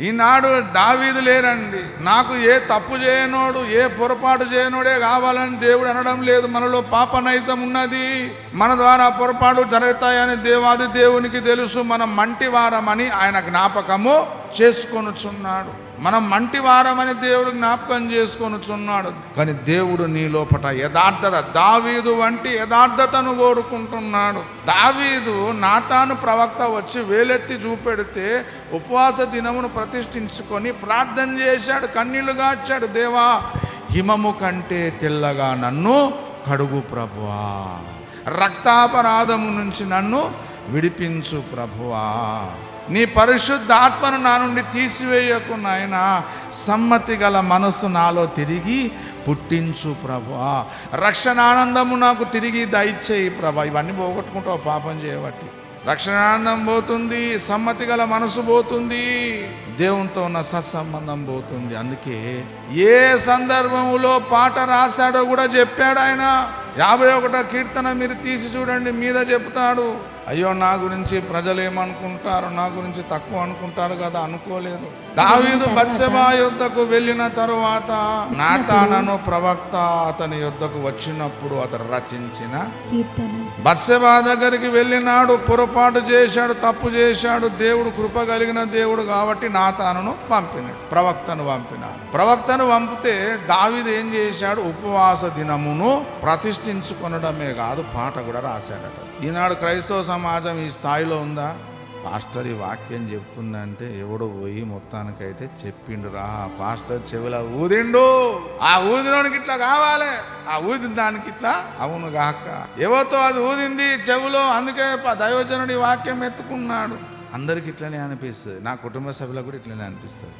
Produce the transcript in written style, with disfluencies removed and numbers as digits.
ఈనాడు దావీదు లేరండి. నాకు ఏ తప్పు చేయనోడు, ఏ పొరపాటు చేయనోడే కావాలని దేవుడు అనడం లేదు. మనలో పాప నైజం ఉన్నది, మన ద్వారా పొరపాటు జరుగుతాయని దేవాది దేవునికి తెలుసు. మనం మంటివారమని ఆయన జ్ఞాపకము చేసుకొనుచున్నాడు. మనం మంటివారమని దేవుడు జ్ఞాపకం చేసుకొనుచున్నాడు. కానీ దేవుడు నీ లోపట యథార్థత, దావీదు వంటి యథార్థతను కోరుకుంటున్నాడు. దావీదు నాతాను ప్రవక్త వచ్చి వేలెత్తి చూపెడితే ఉపవాస దినమును ప్రతిష్ఠించుకొని ప్రార్థన చేశాడు, కన్నీళ్లు గార్చాడు. దేవా, హిమము కంటే తెల్లగా నన్ను కడుగు ప్రభువా, రక్తాపరాధము నుంచి నన్ను విడిపించు ప్రభువా, నీ పరిశుద్ధాత్మను నా నుండి తీసివేయకు నాయనా, సమ్మతి గల మనస్సు నాలో తిరిగి పుట్టించు ప్రభువా, రక్షణ ఆనందము నాకు తిరిగి దయచేయి ప్రభా. ఇవన్నీ పోగొట్టుకుంటావు పాపం చేయబట్టి. రక్షణ ఆనందం పోతుంది, సమ్మతి గల మనసు పోతుంది, దేవునితో ఉన్న సత్సంబంధం పోతుంది. అందుకే ఏ సందర్భములో పాట రాశాడో కూడా చెప్పాడు ఆయన. 51వ కీర్తన మీరు తీసి చూడండి, మీద చెప్తాడు, అయ్యో నా గురించి ప్రజలు ఏమనుకుంటారు, నా గురించి తక్కువ అనుకుంటారు కదా. అనుకోలేదు. దావీదు బత్షెబా యుద్ధకు వెళ్ళిన తరువాత నాతానను ప్రవక్త అతని యుద్ధకు వచ్చినప్పుడు అతను రచించిన బత్షెబా దగ్గరికి వెళ్ళినాడు, పొరపాటు చేశాడు, తప్పు చేశాడు. దేవుడు కృప కలిగిన దేవుడు కాబట్టి నాతానను పంపినాడు, ప్రవక్తను పంపినాడు. ప్రవక్తను పంపితే దావీదు ఏం చేశాడు, ఉపవాస దినమును ప్రతిష్ఠించుకొనడమే కాదు, పాట కూడా రాశాడట. ఈనాడు క్రైస్తవ సమాజం ఈ స్థాయిలో ఉందా? పాస్టర్ ఈ వాక్యం చెప్తుందంటే ఎవడో పోయి మొత్తానికైతే చెప్పిండు రా, పాస్టర్ చెవిలా ఊదిండు, ఆ ఊదినోనికి ఇట్లా కావాలి, ఆ ఊదిన దానికి ఇట్లా అవును గాక, ఎవరితో అది ఊదింది చెవులో, అందుకే దైవజనుడి వాక్యం ఎత్తుకున్నాడు. అందరికి ఇట్లనే అనిపిస్తుంది, నా కుటుంబ సభ్యులకు కూడా ఇట్లనే అనిపిస్తుంది.